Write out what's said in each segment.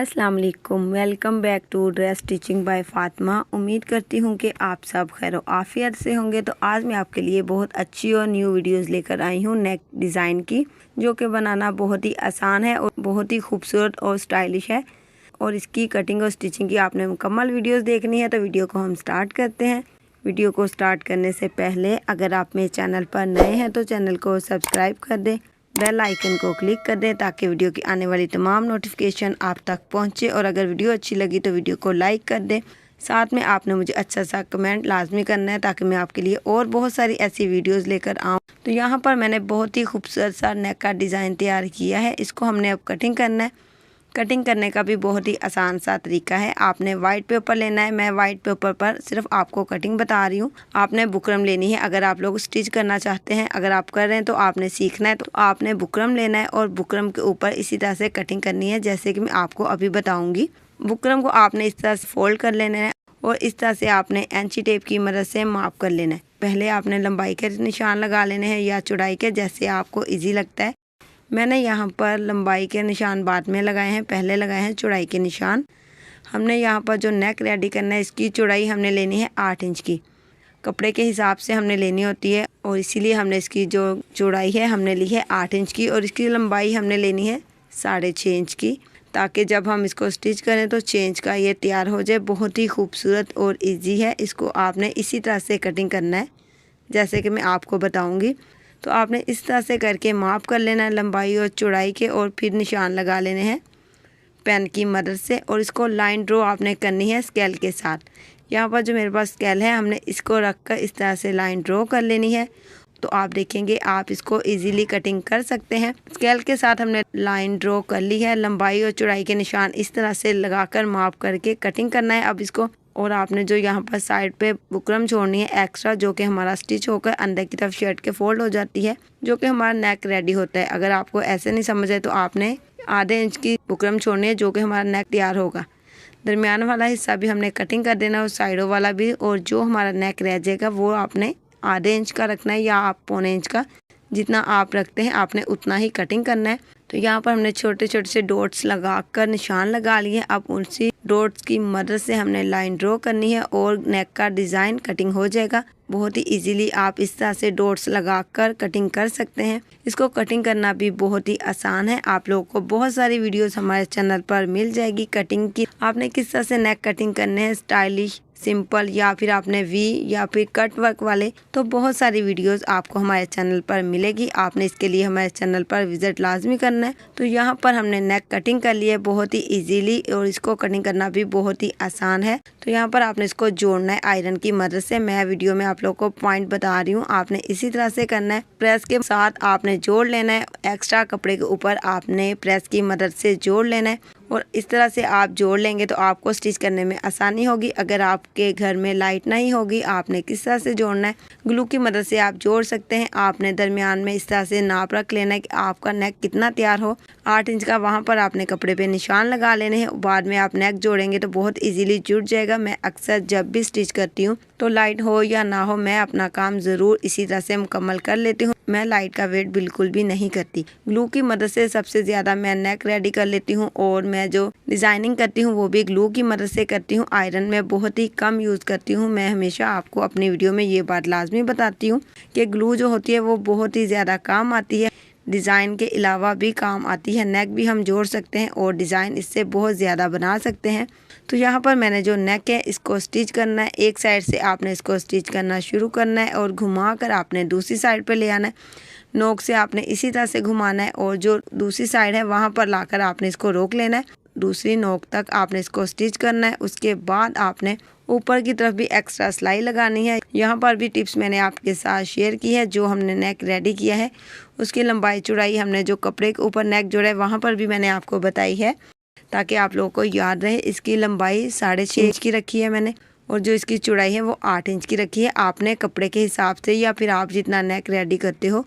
अस्सलाम वालेकुम, welcome back to dress stitching by Fatima. उम्मीद करती हूँ कि आप सब खैर आफियत से होंगे। तो आज मैं आपके लिए बहुत अच्छी और न्यू वीडियोस लेकर आई हूँ नेक डिज़ाइन की, जो कि बनाना बहुत ही आसान है और बहुत ही खूबसूरत और स्टाइलिश है। और इसकी कटिंग और स्टिचिंग की आपने मुकम्मल वीडियोज़ देखनी है, तो वीडियो को हम स्टार्ट करते हैं। वीडियो को स्टार्ट करने से पहले अगर आप मेरे चैनल पर नए हैं तो चैनल को सब्सक्राइब कर दें, बेल आइकन को क्लिक कर दें ताकि वीडियो की आने वाली तमाम नोटिफिकेशन आप तक पहुंचे। और अगर वीडियो अच्छी लगी तो वीडियो को लाइक कर दें। साथ में आपने मुझे अच्छा सा कमेंट लाजमी करना है ताकि मैं आपके लिए और बहुत सारी ऐसी वीडियोस लेकर आऊँ। तो यहाँ पर मैंने बहुत ही खूबसूरत सा नेक का डिज़ाइन तैयार किया है। इसको हमने अब कटिंग करना है। कटिंग करने का भी बहुत ही आसान सा तरीका है। आपने वाइट पेपर लेना है। मैं वाइट पेपर पर सिर्फ आपको कटिंग बता रही हूँ। आपने बुकरम लेनी है। अगर आप लोग स्टिच करना चाहते हैं, अगर आप कर रहे हैं तो आपने सीखना है, तो आपने बुकरम लेना है और बुकरम के ऊपर इसी तरह से कटिंग करनी है जैसे कि मैं आपको अभी बताऊँगी। बुकरम को आपने इस तरह से फोल्ड कर लेना है और इस तरह से आपने इंची टेप की मदद से माप कर लेना है। पहले आपने लंबाई के निशान लगा लेने हैं या चौड़ाई के, जैसे आपको ईजी लगता है। मैंने यहाँ पर लंबाई के निशान बाद में लगाए हैं, पहले लगाए हैं चौड़ाई के निशान। हमने यहाँ पर जो नेक रेडी करना है, इसकी चौड़ाई हमने लेनी है 8 इंच की। कपड़े के हिसाब से हमने लेनी होती है और इसीलिए हमने इसकी जो चौड़ाई है हमने ली है 8 इंच की और इसकी लंबाई हमने लेनी है 6.5 इंच की, ताकि जब हम इसको स्टिच करें तो 6 इंच का ये तैयार हो जाए। बहुत ही खूबसूरत और ईजी है। इसको आपने इसी तरह से कटिंग करना है जैसे कि मैं आपको बताऊँगी। तो आपने इस तरह से करके माप कर लेना है लंबाई और चौड़ाई के, और फिर निशान लगा लेने हैं पेन की मदद से। और इसको लाइन ड्रॉ आपने करनी है स्केल के साथ। यहाँ पर जो मेरे पास स्केल है, हमने इसको रखकर इस तरह से लाइन ड्रॉ कर लेनी है। तो आप देखेंगे आप इसको इजीली कटिंग कर सकते हैं। स्केल के साथ हमने लाइन ड्रॉ कर ली है। लंबाई और चौड़ाई के निशान इस तरह से लगाकर माप करके कटिंग करना है अब इसको। और आपने जो यहाँ पर साइड पे बुकरम छोड़नी है एक्स्ट्रा, जो कि हमारा स्टिच होकर अंदर की तरफ शर्ट के फोल्ड हो जाती है, जो कि हमारा नेक रेडी होता है। अगर आपको ऐसे नहीं समझ आए तो आपने आधे इंच की बुकरम छोड़नी है, जो कि हमारा नेक तैयार होगा। दरमियान वाला हिस्सा भी हमने कटिंग कर देना है और साइडों वाला भी। और जो हमारा नेक रह जाएगा वो आपने आधे इंच का रखना है या आप पौने इंच का, जितना आप रखते हैं आपने उतना ही कटिंग करना है। तो यहाँ पर हमने छोटे छोटे से डॉट्स लगाकर निशान लगा लिए। अब उसी डॉट्स की मदद से हमने लाइन ड्रॉ करनी है और नेक का डिज़ाइन कटिंग हो जाएगा। बहुत ही इजीली आप इस तरह से डॉट्स लगाकर कटिंग कर सकते हैं। इसको कटिंग करना भी बहुत ही आसान है। आप लोगों को बहुत सारी वीडियोस हमारे चैनल पर मिल जाएगी कटिंग की। आपने किस तरह से नेक कटिंग करने हैं, स्टाइलिश, सिंपल, या फिर आपने वी या फिर कट वर्क वाले, तो बहुत सारी वीडियोस आपको हमारे चैनल पर मिलेगी। आपने इसके लिए हमारे चैनल पर विजिट लाजमी करना है। तो यहाँ पर हमने नेक कटिंग कर ली है बहुत ही इजीली, और इसको कटिंग करना भी बहुत ही आसान है। तो यहाँ पर आपने इसको जोड़ना है आयरन की मदद से। मैं वीडियो में आप लोग को पॉइंट बता रही हूँ, आपने इसी तरह से करना है। प्रेस के साथ आपने जोड़ लेना है। एक्स्ट्रा कपड़े के ऊपर आपने प्रेस की मदद से जोड़ लेना है और इस तरह से आप जोड़ लेंगे तो आपको स्टिच करने में आसानी होगी। अगर आपके घर में लाइट नहीं होगी, आपने किस तरह से जोड़ना है, ग्लू की मदद से आप जोड़ सकते हैं। आपने दरमियान में इस तरह से नाप रख लेना है कि आपका नेक कितना तैयार हो। 8 इंच का वहाँ पर आपने कपड़े पे निशान लगा लेने हैं। बाद में आप नेक जोड़ेंगे तो बहुत इजीली जुड़ जाएगा। मैं अक्सर जब भी स्टिच करती हूँ तो लाइट हो या ना हो, मैं अपना काम ज़रूर इसी तरह से मुकम्मल कर लेती हूँ। मैं लाइट का वेट बिल्कुल भी नहीं करती। ग्लू की मदद से सबसे ज़्यादा मैं नेक रेडी कर लेती हूँ और मैं जो डिज़ाइनिंग करती हूँ वो भी ग्लू की मदद से करती हूँ। आयरन में बहुत ही कम यूज़ करती हूँ। मैं हमेशा आपको अपनी वीडियो में ये बात लाजमी बताती हूँ कि ग्लू जो होती है वो बहुत ही ज़्यादा काम आती है। डिज़ाइन के अलावा भी काम आती है। नेक भी हम जोड़ सकते हैं और डिज़ाइन इससे बहुत ज़्यादा बना सकते हैं। तो यहाँ पर मैंने जो नेक है इसको स्टिच करना है। एक साइड से आपने इसको स्टिच करना शुरू करना है और घुमा कर आपने दूसरी साइड पर ले आना है। नोक से आपने इसी तरह से घुमाना है और जो दूसरी साइड है वहाँ पर लाकर आपने इसको रोक लेना है। दूसरी नोक तक आपने इसको स्टिच करना है। उसके बाद आपने ऊपर की तरफ भी एक्स्ट्रा सिलाई लगानी है। यहाँ पर भी टिप्स मैंने आपके साथ शेयर की है। जो हमने नेक रेडी किया है उसकी लंबाई चौड़ाई हमने जो कपड़े के ऊपर नेक जोड़ा है वहाँ पर भी मैंने आपको बताई है, ताकि आप लोगों को याद रहे। इसकी लंबाई 6.5 इंच की रखी है मैंने, और जो इसकी चौड़ाई है वो 8 इंच की रखी है। आपने कपड़े के हिसाब से या फिर आप जितना नेक रेडी करते हो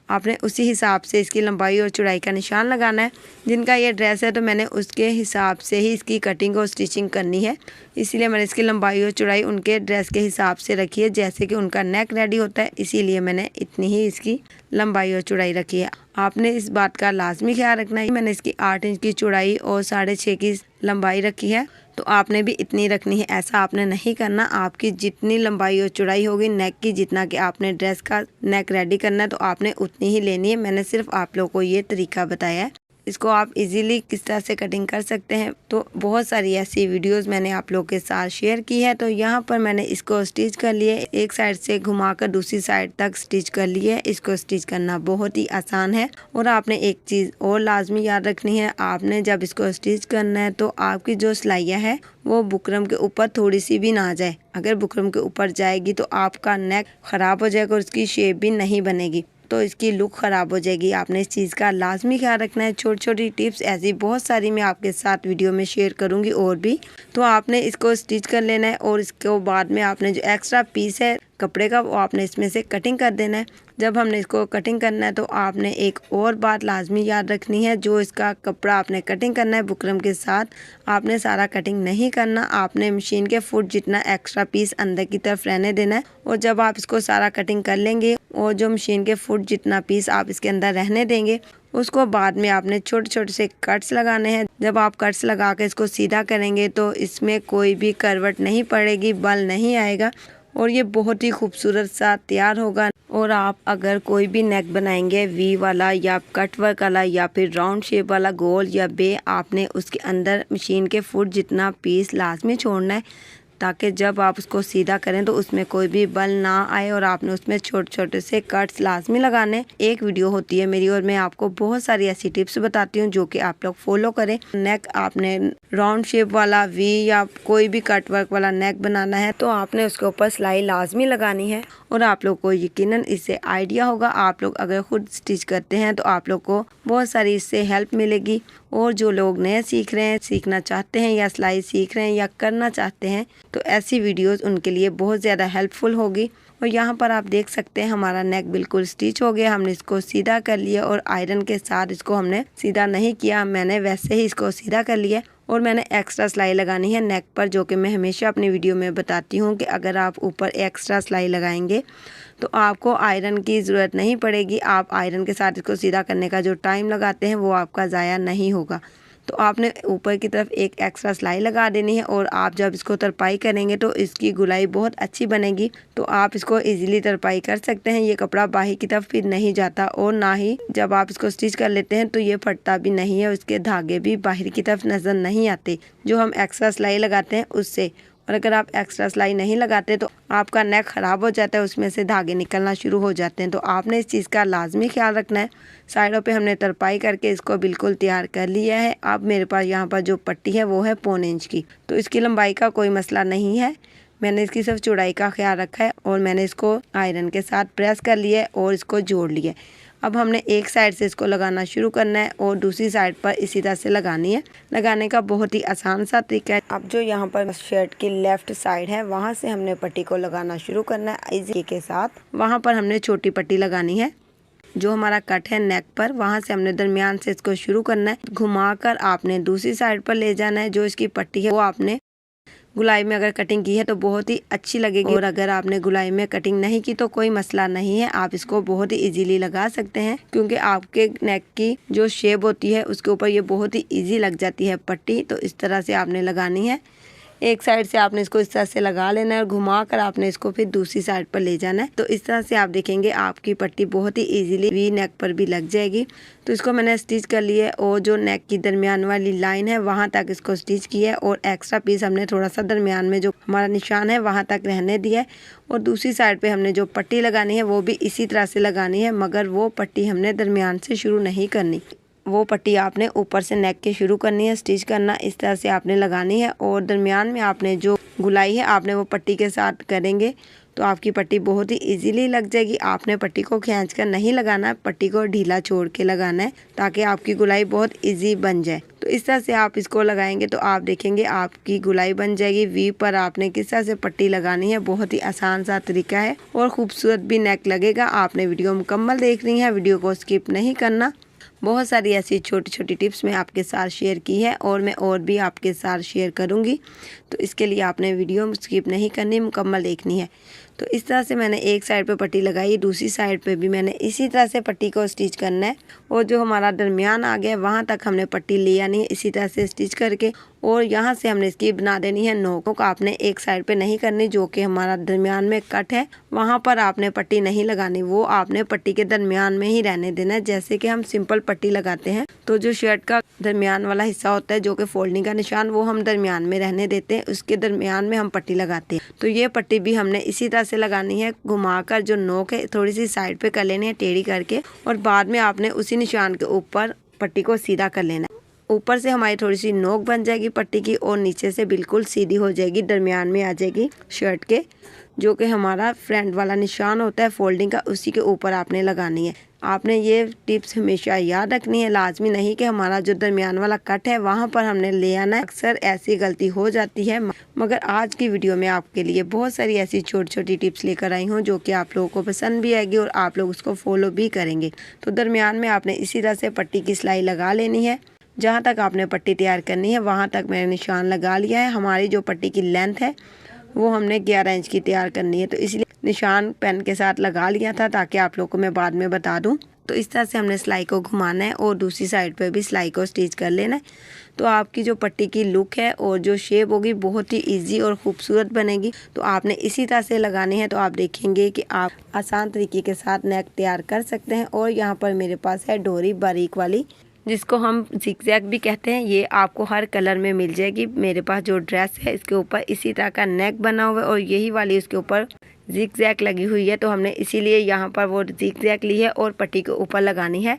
आपने उसी हिसाब से इसकी लंबाई और चौड़ाई का निशान लगाना है। जिनका ये ड्रेस है तो मैंने उसके हिसाब से ही इसकी कटिंग और स्टिचिंग करनी है, इसीलिए मैंने इसकी लंबाई और चौड़ाई उनके ड्रेस के हिसाब से रखी है। जैसे कि उनका नेक रेडी होता है, इसीलिए मैंने इतनी ही इसकी लंबाई और चौड़ाई रखी है। आपने इस बात का लाजमी ख्याल रखना है। मैंने इसकी 8 इंच की चौड़ाई और 6.5 की लंबाई रखी है, तो आपने भी इतनी रखनी है। ऐसा आपने नहीं करना, आपकी जितनी लंबाई और चौड़ाई होगी नेक की, जितना कि आपने ड्रेस का नेक रेडी करना है, तो आपने उतनी ही लेनी है। मैंने सिर्फ आप लोगों को ये तरीका बताया है। इसको आप इजीली किस तरह से कटिंग कर सकते हैं, तो बहुत सारी ऐसी वीडियोस मैंने आप लोगों के साथ शेयर की है। तो यहाँ पर मैंने इसको स्टिच कर लिए, एक साइड से घुमाकर दूसरी साइड तक स्टिच कर लिए। इसको स्टिच करना बहुत ही आसान है। और आपने एक चीज़ और लाजमी याद रखनी है, आपने जब इसको स्टिच करना है तो आपकी जो सिलाइयाँ है वो बुकरम के ऊपर थोड़ी सी भी ना जाए। अगर बुकरम के ऊपर जाएगी तो आपका नेक ख़राब हो जाएगा और उसकी शेप भी नहीं बनेगी, तो इसकी लुक ख़राब हो जाएगी। आपने इस चीज़ का लाजमी ख्याल रखना है। छोटी छोटी टिप्स ऐसी बहुत सारी मैं आपके साथ वीडियो में शेयर करूंगी और भी। तो आपने इसको स्टिच कर लेना है और इसके बाद में आपने जो एक्स्ट्रा पीस है कपड़े का, वो आपने इसमें से कटिंग कर देना है। जब हमने इसको कटिंग करना है तो आपने एक और बात लाजमी याद रखनी है, जो इसका कपड़ा आपने कटिंग करना है बुकरम के साथ, आपने सारा कटिंग नहीं करना। आपने मशीन के फुट जितना एक्स्ट्रा पीस अंदर की तरफ रहने देना है। और जब आप इसको सारा कटिंग कर लेंगे और जो मशीन के फुट जितना पीस आप इसके अंदर रहने देंगे, उसको बाद में आपने छोटे छोटे से कट्स लगाने हैं। जब आप कट्स लगा के इसको सीधा करेंगे तो इसमें कोई भी करवट नहीं पड़ेगी, बल नहीं आएगा और ये बहुत ही खूबसूरत सा तैयार होगा। और आप अगर कोई भी नेक बनाएंगे वी वाला या कट वर्क वाला या फिर राउंड शेप वाला, गोल या बे, आपने उसके अंदर मशीन के फुट जितना पीस लाजमी छोड़ना है, ताकि जब आप उसको सीधा करें तो उसमें कोई भी बल ना आए। और आपने उसमें छोटे छोटे से कट्स लाजमी लगाने। एक वीडियो होती है मेरी और मैं आपको बहुत सारी ऐसी टिप्स बताती हूँ जो कि आप लोग फॉलो करें। नेक आपने राउंड शेप वाला, वी या कोई भी कट वर्क वाला नेक बनाना है तो आपने उसके ऊपर सिलाई लाजमी लगानी है। और आप लोग को यकीनन इससे आइडिया होगा। आप लोग अगर खुद स्टिच करते हैं तो आप लोग को बहुत सारी इससे हेल्प मिलेगी। और जो लोग नए सीख रहे हैं, सीखना चाहते हैं या सिलाई सीख रहे हैं या करना चाहते हैं, तो ऐसी वीडियोस उनके लिए बहुत ज़्यादा हेल्पफुल होगी। और यहाँ पर आप देख सकते हैं हमारा नेक बिल्कुल स्टिच हो गया। हमने इसको सीधा कर लिया और आयरन के साथ इसको हमने सीधा नहीं किया, मैंने वैसे ही इसको सीधा कर लिया। और मैंने एक्स्ट्रा सिलाई लगानी है नेक पर, जो कि मैं हमेशा अपनी वीडियो में बताती हूँ कि अगर आप ऊपर एक्स्ट्रा सिलाई लगाएंगे तो आपको आयरन की ज़रूरत नहीं पड़ेगी। आप आयरन के साथ इसको सीधा करने का जो टाइम लगाते हैं वो आपका ज़ाया नहीं होगा। तो आपने ऊपर की तरफ एक एक्स्ट्रा सिलाई लगा देनी है और आप जब इसको तरपाई करेंगे तो इसकी गुलाई बहुत अच्छी बनेगी। तो आप इसको इजीली तरपाई कर सकते हैं। ये कपड़ा बाहर की तरफ फिर नहीं जाता और ना ही जब आप इसको स्टिच कर लेते हैं तो ये फटता भी नहीं है। उसके धागे भी बाहर की तरफ नज़र नहीं आते जो हम एक्स्ट्रा सिलाई लगाते हैं उससे। और अगर आप एक्स्ट्रा सिलाई नहीं लगाते तो आपका नेक ख़राब हो जाता है, उसमें से धागे निकलना शुरू हो जाते हैं। तो आपने इस चीज़ का लाजमी ख्याल रखना है। साइडों पे हमने तरपाई करके इसको बिल्कुल तैयार कर लिया है। अब मेरे पास यहाँ पर जो पट्टी है वो है 1.25 इंच की, तो इसकी लंबाई का कोई मसला नहीं है। मैंने इसकी सिर्फ चौड़ाई का ख्याल रखा है और मैंने इसको आयरन के साथ प्रेस कर लिया है और इसको जोड़ लिया है। अब हमने एक साइड से इसको लगाना शुरू करना है और दूसरी साइड पर इसी तरह से लगानी है। लगाने का बहुत ही आसान सा तरीका है। अब जो यहाँ पर शर्ट की लेफ्ट साइड है वहाँ से हमने पट्टी को लगाना शुरू करना है इजी के साथ। वहाँ पर हमने छोटी पट्टी लगानी है। जो हमारा कट है नेक पर, वहाँ से हमने दरमियान से इसको शुरू करना है। घुमाकर आपने दूसरी साइड पर ले जाना है। जो इसकी पट्टी है वो आपने गुलाई में अगर कटिंग की है तो बहुत ही अच्छी लगेगी। और अगर आपने गुलाई में कटिंग नहीं की तो कोई मसला नहीं है, आप इसको बहुत ही इजीली लगा सकते हैं, क्योंकि आपके नेक की जो शेप होती है उसके ऊपर ये बहुत ही इजी लग जाती है पट्टी। तो इस तरह से आपने लगानी है। एक साइड से आपने इसको इस तरह से लगा लेना है और घुमा कर आपने इसको फिर दूसरी साइड पर ले जाना है। तो इस तरह से आप देखेंगे आपकी पट्टी बहुत ही इजीली वी नेक पर भी लग जाएगी। तो इसको मैंने स्टिच कर लिया है और जो नेक की दरमियान वाली लाइन है वहाँ तक इसको स्टिच किया है और एक्स्ट्रा पीस हमने थोड़ा सा दरमियान में जो हमारा निशान है वहाँ तक रहने दिया है। और दूसरी साइड पे हमने जो पट्टी लगानी है वो भी इसी तरह से लगानी है, मगर वो पट्टी हमने दरमियान से शुरू नहीं करनी। वो पट्टी आपने ऊपर से नेक के शुरू करनी है, स्टिच करना इस तरह से आपने लगानी है। और दरमियान में आपने जो गुलाई है आपने वो पट्टी के साथ करेंगे तो आपकी पट्टी बहुत ही इजीली लग जाएगी। आपने पट्टी को खींचकर नहीं लगाना, पट्टी को ढीला छोड़ के लगाना है ताकि आपकी गुलाई बहुत इजी बन जाए। तो इस तरह से आप इसको लगाएंगे तो आप देखेंगे आपकी गुलाई बन जाएगी। वी पर आपने किस तरह से पट्टी लगानी है, बहुत ही आसान सा तरीका है और खूबसूरत भी नेक लगेगा। आपने वीडियो मुकम्मल देखनी है, वीडियो को स्किप नहीं करना। बहुत सारी ऐसी छोटी छोटी टिप्स मैं आपके साथ शेयर की है और मैं और भी आपके साथ शेयर करूंगी। तो इसके लिए आपने वीडियो स्किप नहीं करनी, मुकम्मल देखनी है। तो इस तरह से मैंने एक साइड पे पट्टी लगाई, दूसरी साइड पे भी मैंने इसी तरह से पट्टी को स्टिच करना है। और जो हमारा दरमियान आ गया वहाँ तक हमने पट्टी ले आनी है इसी तरह से स्टिच करके। और यहाँ से हमने इसकी बना देनी है नोक। आपने एक साइड पे नहीं करनी, जो कि हमारा दरमियान में कट है वहाँ पर आपने पट्टी नहीं लगानी, वो आपने पट्टी के दरमियान में ही रहने देना है। जैसे कि हम सिंपल पट्टी लगाते हैं तो जो शर्ट का दरमियान वाला हिस्सा होता है जो कि फोल्डिंग का निशान, वो हम दरमियान में रहने देते हैं, उसके दरमियान में हम पट्टी लगाते हैं। तो ये पट्टी भी हमने इसी तरह से लगानी है, घुमाकर जो नोक है थोड़ी सी साइड पे कर लेनी है टेढ़ी करके, और बाद में आपने उसी निशान के ऊपर पट्टी को सीधा कर लेना है। ऊपर से हमारी थोड़ी सी नोक बन जाएगी पट्टी की और नीचे से बिल्कुल सीधी हो जाएगी, दरमियान में आ जाएगी शर्ट के। जो कि हमारा फ्रंट वाला निशान होता है फोल्डिंग का, उसी के ऊपर आपने लगानी है। आपने ये टिप्स हमेशा याद रखनी है, लाजमी नहीं कि हमारा जो दरमियान वाला कट है वहाँ पर हमने ले आना है। अक्सर ऐसी गलती हो जाती है, मगर आज की वीडियो में आपके लिए बहुत सारी ऐसी छोटी छोटी टिप्स लेकर आई हूँ जो कि आप लोगों को पसंद भी आएगी और आप लोग उसको फॉलो भी करेंगे। तो दरमियान में आपने इसी तरह से पट्टी की सिलाई लगा लेनी है। जहाँ तक आपने पट्टी तैयार करनी है वहाँ तक मैंने निशान लगा लिया है। हमारी जो पट्टी की लेंथ है वो हमने 11 इंच की तैयार करनी है, तो इसलिए निशान पेन के साथ लगा लिया था ताकि आप लोगों को मैं बाद में बता दूं। तो इस तरह से हमने सिलाई को घुमाना है और दूसरी साइड पे भी सिलाई को स्टिच कर लेना है। तो आपकी जो पट्टी की लुक है और जो शेप होगी बहुत ही इजी और खूबसूरत बनेगी। तो आपने इसी तरह से लगानी है, तो आप देखेंगे कि आप आसान तरीके के साथ नेक तैयार कर सकते हैं। और यहाँ पर मेरे पास है डोरी बारीक वाली, जिसको हम जिगजैग भी कहते हैं। ये आपको हर कलर में मिल जाएगी। मेरे पास जो ड्रेस है इसके ऊपर इसी तरह का नेक बना हुआ है और यही वाली उसके ऊपर जिगजैग लगी हुई है, तो हमने इसीलिए यहाँ पर वो जिगजैग ली है और पट्टी के ऊपर लगानी है।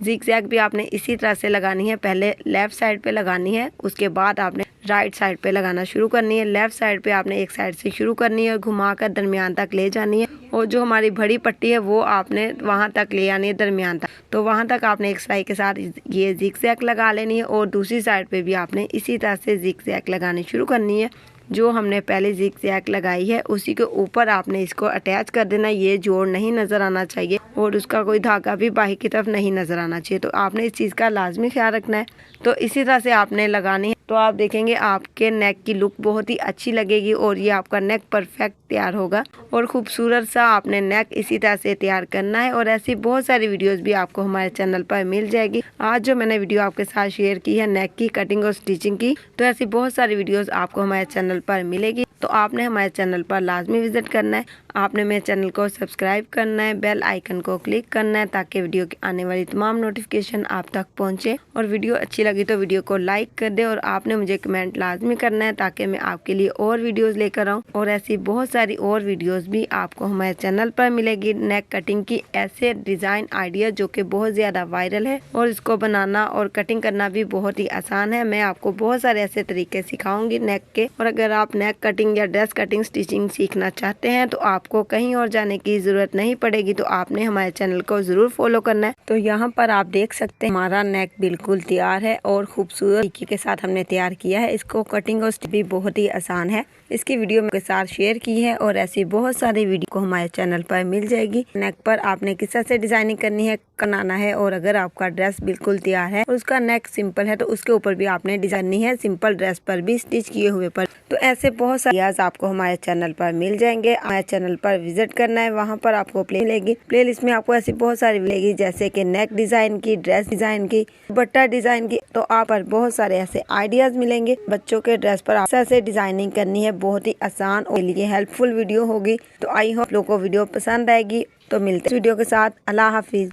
जिगजैग भी आपने इसी तरह से लगानी है, पहले लेफ़्ट साइड पे लगानी है, उसके बाद आपने राइट साइड पे लगाना शुरू करनी है। लेफ़्ट साइड पे आपने एक साइड से शुरू करनी है और घुमाकर दरमियान तक ले जानी है। और जो हमारी बड़ी पट्टी है वो आपने वहाँ तक ले आनी है दरमियान तक। तो वहाँ तक आपने एक सिलाई के साथ ये जिगजैग लगा लेनी है और दूसरी साइड पे भी आपने इसी तरह से जिगजैग लगानी शुरू करनी है। जो हमने पहले जिगजैग लगाई है उसी के ऊपर आपने इसको अटैच कर देना। ये जोड़ नहीं नज़र आना चाहिए और उसका कोई धागा भी बाहर की तरफ नहीं नज़र आना चाहिए, तो आपने इस चीज़ का लाजमी ख्याल रखना है। तो इसी तरह से आपने लगानी है, तो आप देखेंगे आपके नेक की लुक बहुत ही अच्छी लगेगी और ये आपका नेक परफेक्ट तैयार होगा और खूबसूरत सा आपने नेक इसी तरह से तैयार करना है। और ऐसी बहुत सारी वीडियोस भी आपको हमारे चैनल पर मिल जाएगी। आज जो मैंने वीडियो आपके साथ शेयर की है नेक की कटिंग और स्टिचिंग की, तो ऐसी बहुत सारी वीडियोस आपको हमारे चैनल पर मिलेगी। तो आपने हमारे चैनल पर लाजमी विजिट करना है, आपने मेरे चैनल को सब्सक्राइब करना है, बेल आइकन को क्लिक करना है ताकि वीडियो की आने वाली तमाम नोटिफिकेशन आप तक पहुंचे। और वीडियो अच्छी लगी तो वीडियो को लाइक कर दे और आपने मुझे कमेंट लाजमी करना है ताकि मैं आपके लिए और वीडियोस लेकर आऊँ। और ऐसी बहुत सारी और वीडियोस भी आपको हमारे चैनल पर मिलेगी नेक कटिंग की, ऐसे डिज़ाइन आइडिया जो कि बहुत ज़्यादा वायरल है और इसको बनाना और कटिंग करना भी बहुत ही आसान है। मैं आपको बहुत सारे ऐसे तरीके सिखाऊंगी नेक के। और अगर आप नेक कटिंग या ड्रेस कटिंग स्टिचिंग सीखना चाहते हैं तो आपको कहीं और जाने की ज़रूरत नहीं पड़ेगी, तो आपने हमारे चैनल को ज़रूर फॉलो करना है। तो यहाँ पर आप देख सकते हैं हमारा नेक बिल्कुल तैयार है और खूबसूरत तरीके के साथ हमने तैयार किया है। इसको कटिंग और स्टिच भी बहुत ही आसान है। इसकी वीडियो के साथ शेयर की है और ऐसी बहुत सारी वीडियो को हमारे चैनल पर मिल जाएगी। नेक पर आपने किस तरह से डिजाइनिंग करनी है, बनाना है, और अगर आपका ड्रेस बिल्कुल तैयार है और उसका नेक सिंपल है तो उसके ऊपर भी आपने डिजाइन नहीं है, सिंपल ड्रेस पर भी स्टिच किए हुए पर। तो ऐसे बहुत सारे आपको हमारे चैनल पर मिल जाएंगे। हमारे चैनल पर विजिट करना है, वहाँ पर आपको प्ले मिलेगी। प्लेलिस्ट में आपको ऐसी बहुत सारी मिलेगी जैसे कि नेक डिजाइन की, ड्रेस डिजाइन की, दुपट्टा डिजाइन की। तो आप पर बहुत सारे ऐसे आइडियाज मिलेंगे। बच्चों के ड्रेस पर ऐसे डिजाइनिंग करनी है, बहुत ही आसान और लिए हेल्पफुल वीडियो होगी। तो आई होप लोगों को वीडियो पसंद आएगी। तो मिलते हैं वीडियो के साथ। अल्लाह हाफिज।